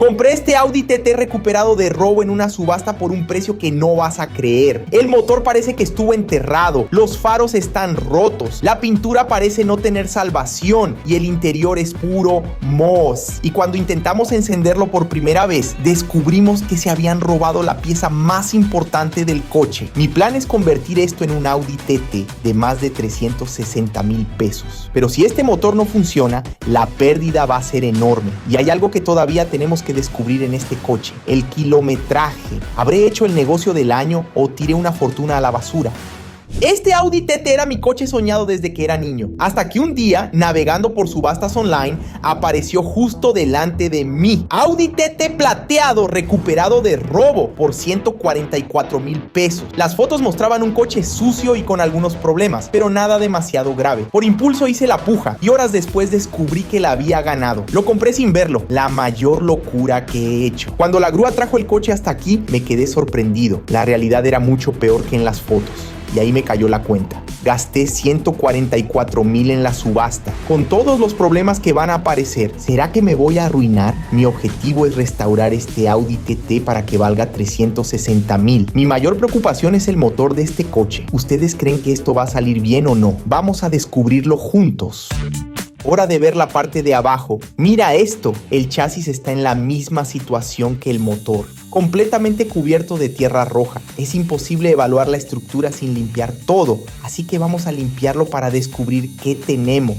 Compré este Audi TT recuperado de robo en una subasta por un precio que no vas a creer. El motor parece que estuvo enterrado, los faros están rotos, la pintura parece no tener salvación y el interior es puro moss. Y cuando intentamos encenderlo por primera vez, descubrimos que se habían robado la pieza más importante del coche. Mi plan es convertir esto en un Audi TT de más de 360,000 pesos. Pero si este motor no funciona, la pérdida va a ser enorme. Y hay algo que todavía tenemos que descubrir en este coche: el kilometraje. ¿Habré hecho el negocio del año o tiré una fortuna a la basura? Este Audi TT era mi coche soñado desde que era niño, hasta que un día, navegando por subastas online, apareció justo delante de mí. Audi TT plateado recuperado de robo por 144,000 pesos. Las fotos mostraban un coche sucio y con algunos problemas, pero nada demasiado grave. Por impulso hice la puja y horas después descubrí que la había ganado. Lo compré sin verlo, la mayor locura que he hecho. Cuando la grúa trajo el coche hasta aquí, me quedé sorprendido. La realidad era mucho peor que en las fotos. Y ahí me cayó la cuenta. Gasté 144,000 en la subasta, con todos los problemas que van a aparecer. ¿Será que me voy a arruinar? Mi objetivo es restaurar este Audi TT para que valga 360,000. Mi mayor preocupación es el motor de este coche. ¿Ustedes creen que esto va a salir bien o no? Vamos a descubrirlo juntos. Hora de ver la parte de abajo. Mira esto, el chasis está en la misma situación que el motor, completamente cubierto de tierra roja. Es imposible evaluar la estructura sin limpiar todo, así que vamos a limpiarlo para descubrir qué tenemos.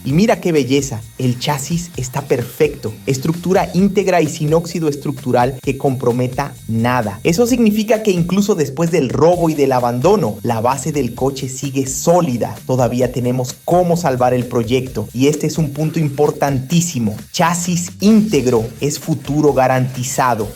Y mira qué belleza, el chasis está perfecto, estructura íntegra y sin óxido estructural que comprometa nada. Eso significa que incluso después del robo y del abandono, la base del coche sigue sólida. Todavía tenemos cómo salvar el proyecto y este es un punto importantísimo. Chasis íntegro es futuro garantizado.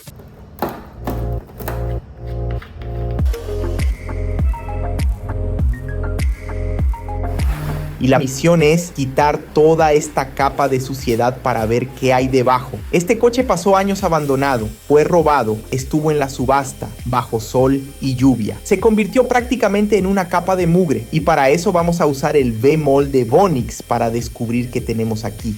Y la misión es quitar toda esta capa de suciedad para ver qué hay debajo. Este coche pasó años abandonado, fue robado, estuvo en la subasta, bajo sol y lluvia. Se convirtió prácticamente en una capa de mugre y para eso vamos a usar el V-Mold de Vonix para descubrir qué tenemos aquí.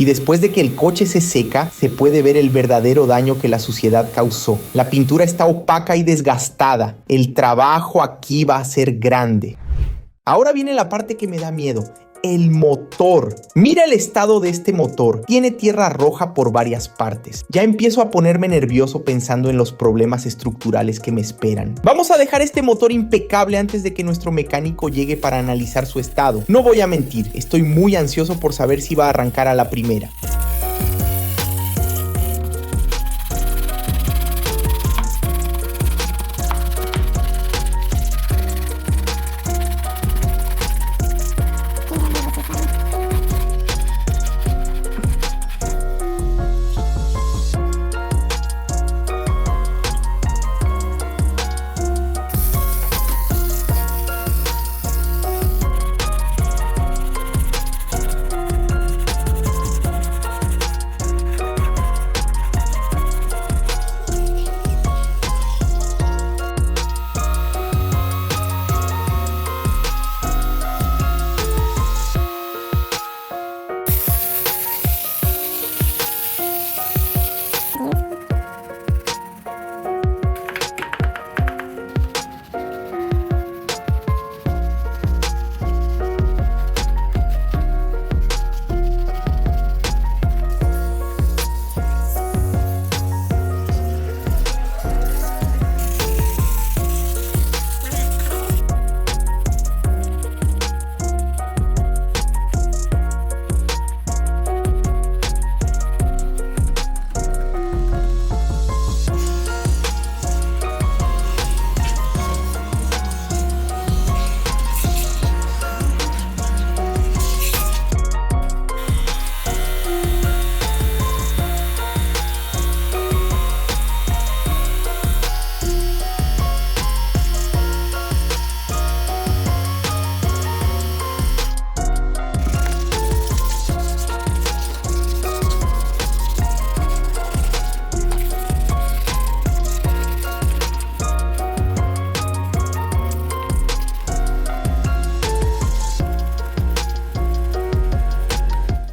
Y después de que el coche se seca, se puede ver el verdadero daño que la suciedad causó. La pintura está opaca y desgastada. El trabajo aquí va a ser grande. Ahora viene la parte que me da miedo. El motor. Mira el estado de este motor. Tiene tierra roja por varias partes. Ya empiezo a ponerme nervioso pensando en los problemas estructurales que me esperan. Vamos a dejar este motor impecable antes de que nuestro mecánico llegue para analizar su estado. No voy a mentir, estoy muy ansioso por saber si va a arrancar a la primera.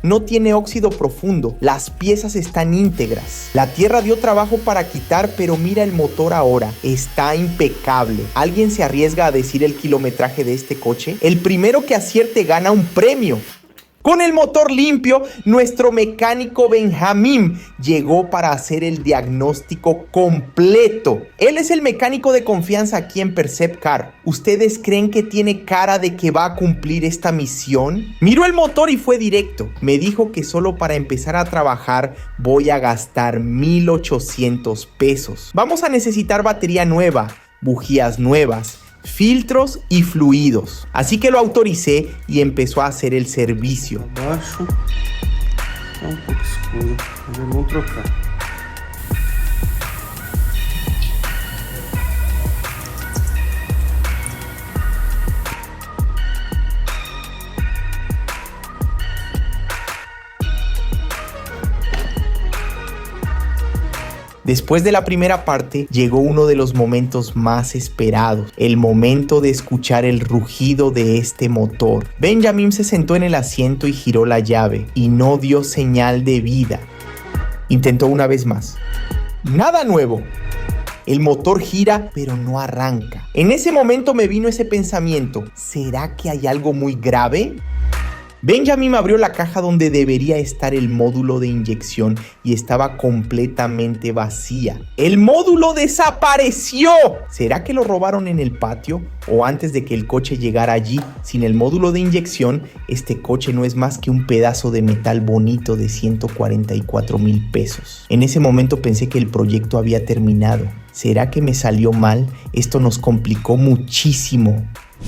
No tiene óxido profundo, las piezas están íntegras. La tierra dio trabajo para quitar, pero mira el motor ahora, está impecable. ¿Alguien se arriesga a decir el kilometraje de este coche? El primero que acierte gana un premio. Con el motor limpio, nuestro mecánico Benjamín llegó para hacer el diagnóstico completo. Él es el mecánico de confianza aquí en Percept Car. ¿Ustedes creen que tiene cara de que va a cumplir esta misión? Miró el motor y fue directo. Me dijo que solo para empezar a trabajar voy a gastar 1,800 pesos. Vamos a necesitar batería nueva, bujías nuevas, filtros y fluidos. Así que lo autoricé y empezó a hacer el servicio. Abaixo, tá pouco escuro, mas vamos trocar. Después de la primera parte, llegó uno de los momentos más esperados, el momento de escuchar el rugido de este motor. Benjamín se sentó en el asiento y giró la llave, y no dio señal de vida. Intentó una vez más. Nada nuevo. El motor gira, pero no arranca. En ese momento me vino ese pensamiento, ¿será que hay algo muy grave? Benjamín abrió la caja donde debería estar el módulo de inyección y estaba completamente vacía. ¡El módulo desapareció! ¿Será que lo robaron en el patio o antes de que el coche llegara allí? Sin el módulo de inyección, este coche no es más que un pedazo de metal bonito de 144,000 pesos. En ese momento pensé que el proyecto había terminado. ¿Será que me salió mal? Esto nos complicó muchísimo.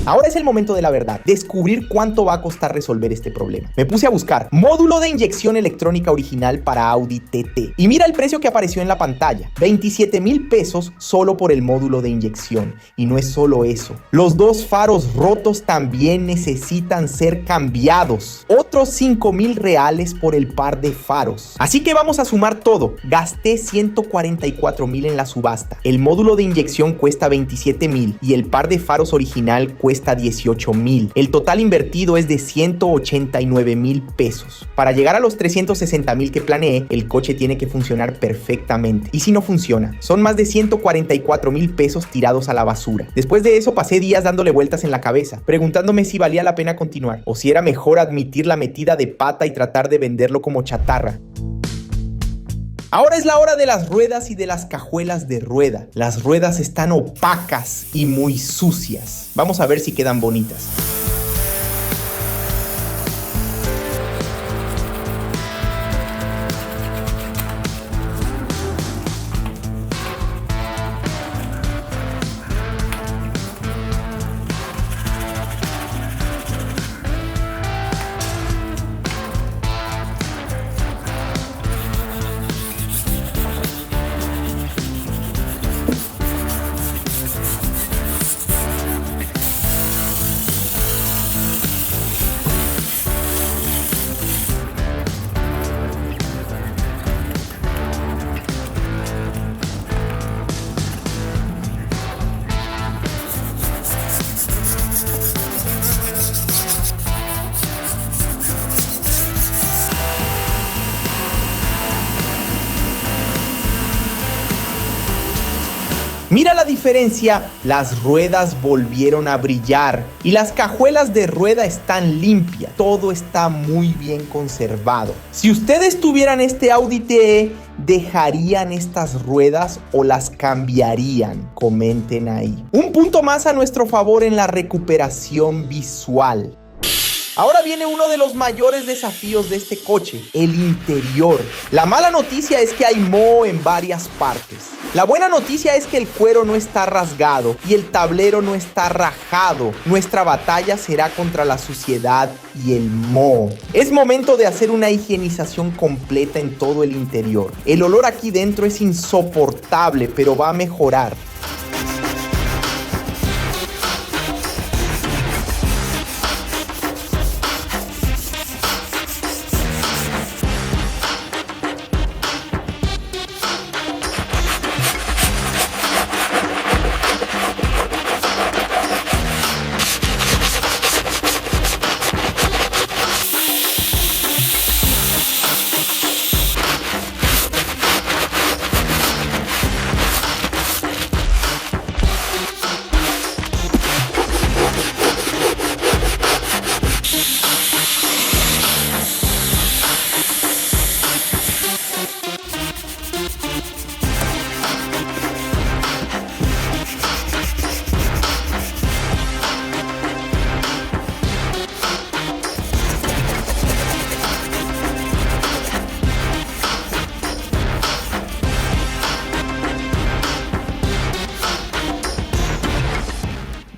Ahora es el momento de la verdad, descubrir cuánto va a costar resolver este problema. Me puse a buscar módulo de inyección electrónica original para Audi TT y mira el precio que apareció en la pantalla, 27,000 pesos solo por el módulo de inyección. Y no es solo eso, los dos faros rotos también necesitan ser cambiados, otros 5,000 reales por el par de faros. Así que vamos a sumar todo, gasté 144,000 en la subasta, el módulo de inyección cuesta 27,000 y el par de faros original cuesta 18,000. El total invertido es de 189,000 pesos. Para llegar a los 360,000 que planeé, el coche tiene que funcionar perfectamente. Y si no funciona, son más de 144,000 pesos tirados a la basura. Después de eso pasé días dándole vueltas en la cabeza, preguntándome si valía la pena continuar o si era mejor admitir la metida de pata y tratar de venderlo como chatarra. Ahora es la hora de las ruedas y de las cajuelas de rueda. Las ruedas están opacas y muy sucias. Vamos a ver si quedan bonitas. Mira la diferencia, las ruedas volvieron a brillar y las cajuelas de rueda están limpias. Todo está muy bien conservado. Si ustedes tuvieran este Audi TE, ¿dejarían estas ruedas o las cambiarían? Comenten ahí. Un punto más a nuestro favor en la recuperación visual. Ahora viene uno de los mayores desafíos de este coche, el interior. La mala noticia es que hay moho en varias partes. La buena noticia es que el cuero no está rasgado y el tablero no está rajado. Nuestra batalla será contra la suciedad y el moho. Es momento de hacer una higienización completa en todo el interior. El olor aquí dentro es insoportable, pero va a mejorar.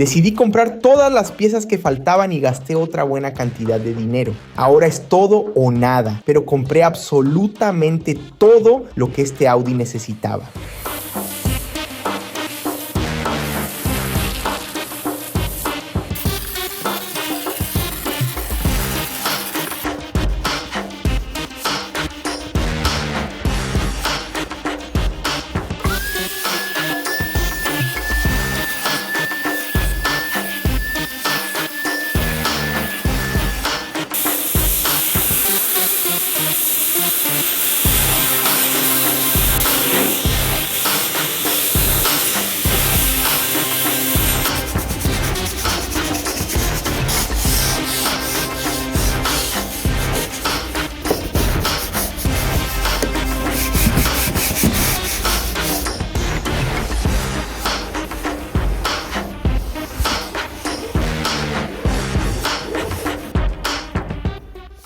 Decidí comprar todas las piezas que faltaban y gasté otra buena cantidad de dinero. Ahora es todo o nada, pero compré absolutamente todo lo que este Audi necesitaba.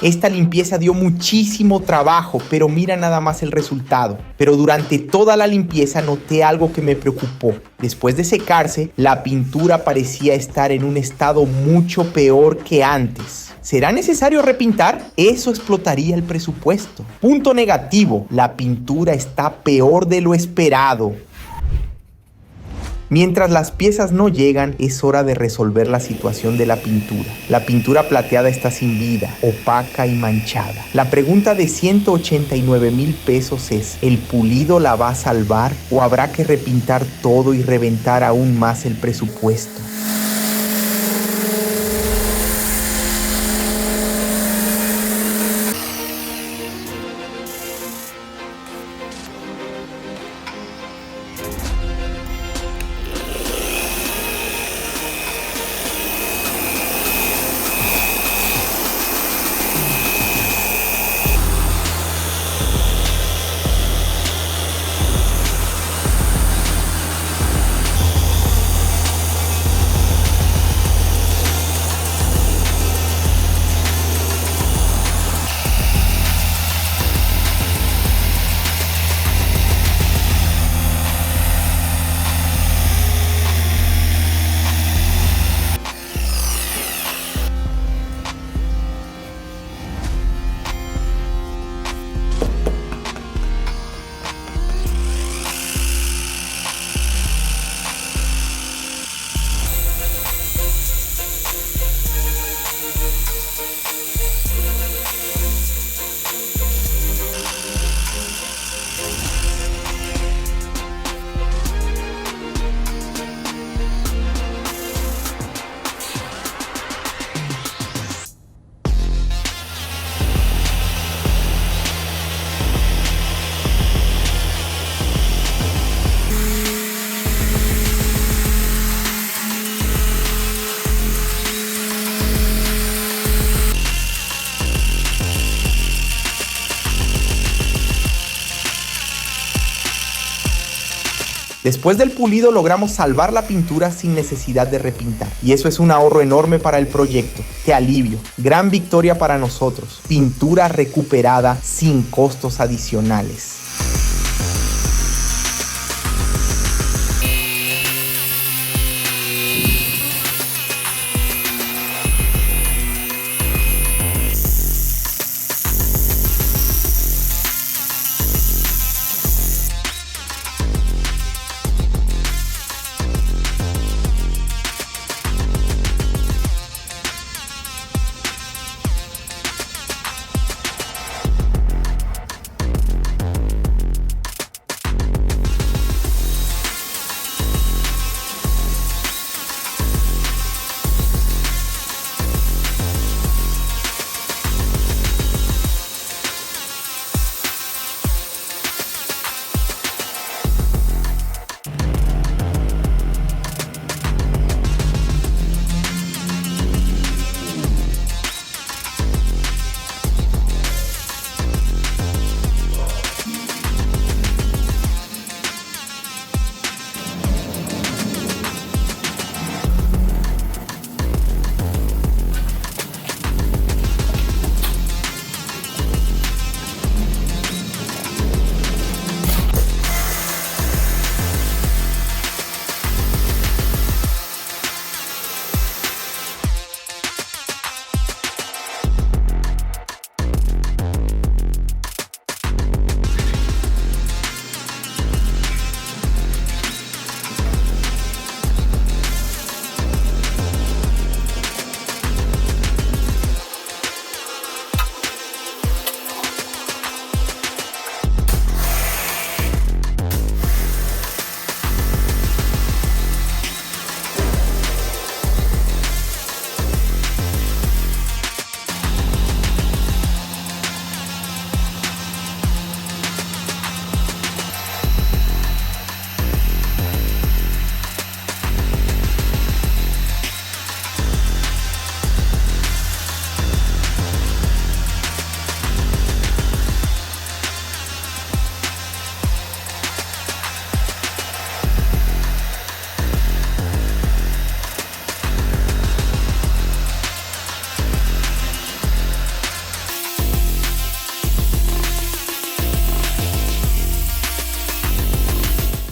Esta limpieza dio muchísimo trabajo, pero mira nada más el resultado. Pero durante toda la limpieza noté algo que me preocupó. Después de secarse, la pintura parecía estar en un estado mucho peor que antes. ¿Será necesario repintar? Eso explotaría el presupuesto. Punto negativo, la pintura está peor de lo esperado. Mientras las piezas no llegan, es hora de resolver la situación de la pintura. La pintura plateada está sin vida, opaca y manchada. La pregunta de 189,000 pesos es, ¿el pulido la va a salvar o habrá que repintar todo y reventar aún más el presupuesto? Después del pulido logramos salvar la pintura sin necesidad de repintar. Y eso es un ahorro enorme para el proyecto. ¡Qué alivio! Gran victoria para nosotros. Pintura recuperada sin costos adicionales.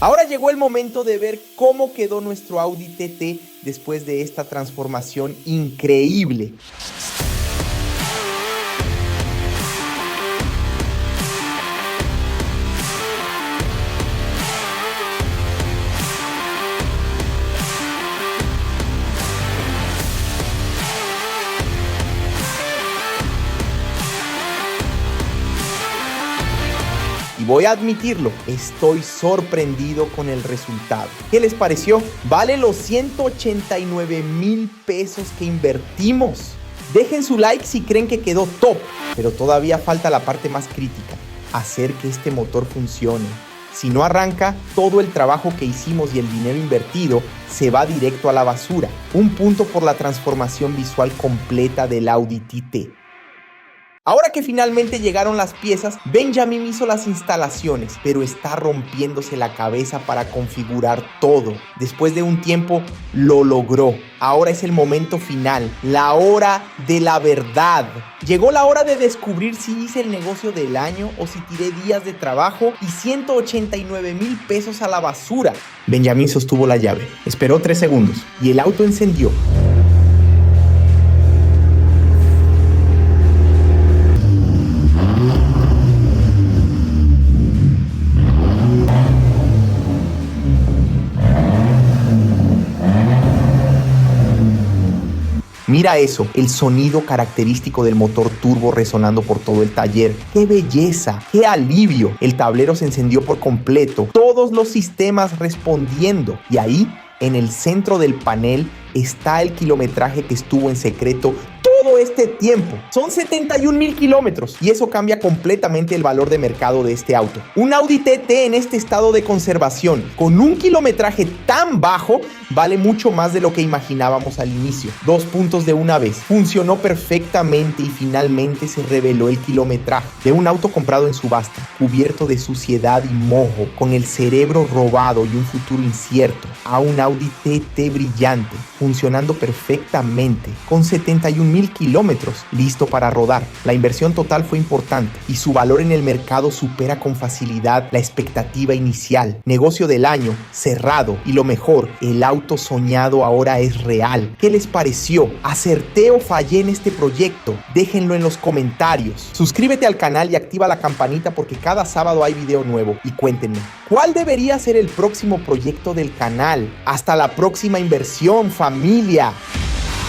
Ahora llegó el momento de ver cómo quedó nuestro Audi TT después de esta transformación increíble. Y voy a admitirlo, estoy sorprendido con el resultado. ¿Qué les pareció? ¿Vale los 189,000 pesos que invertimos? Dejen su like si creen que quedó top, pero todavía falta la parte más crítica, hacer que este motor funcione. Si no arranca, todo el trabajo que hicimos y el dinero invertido se va directo a la basura. Un punto por la transformación visual completa del Audi TT. Ahora que finalmente llegaron las piezas, Benjamin hizo las instalaciones, pero está rompiéndose la cabeza para configurar todo. Después de un tiempo, lo logró. Ahora es el momento final, la hora de la verdad. Llegó la hora de descubrir si hice el negocio del año o si tiré días de trabajo y 189,000 pesos a la basura. Benjamin sostuvo la llave, esperó 3 segundos y el auto encendió. Mira eso, el sonido característico del motor turbo resonando por todo el taller. ¡Qué belleza! ¡Qué alivio! El tablero se encendió por completo, todos los sistemas respondiendo. Y ahí, en el centro del panel, está el kilometraje que estuvo en secreto todo este tiempo. Son 71,000 kilómetros y eso cambia completamente el valor de mercado de este auto. Un Audi TT en este estado de conservación, con un kilometraje tan bajo, vale mucho más de lo que imaginábamos al inicio. 2 puntos de una vez. Funcionó perfectamente y finalmente se reveló el kilometraje de un auto comprado en subasta, cubierto de suciedad y moho, con el cerebro robado y un futuro incierto, a un Audi TT brillante, funcionando perfectamente, con 71,000 kilómetros, listo para rodar. La inversión total fue importante y su valor en el mercado supera con facilidad la expectativa inicial. Negocio del año, cerrado, y lo mejor, el auto soñado ahora es real. ¿Qué les pareció? ¿Acerté o fallé en este proyecto? Déjenlo en los comentarios. Suscríbete al canal y activa la campanita porque cada sábado hay video nuevo. Y cuéntenme, ¿cuál debería ser el próximo proyecto del canal? Hasta la próxima inversión, familia.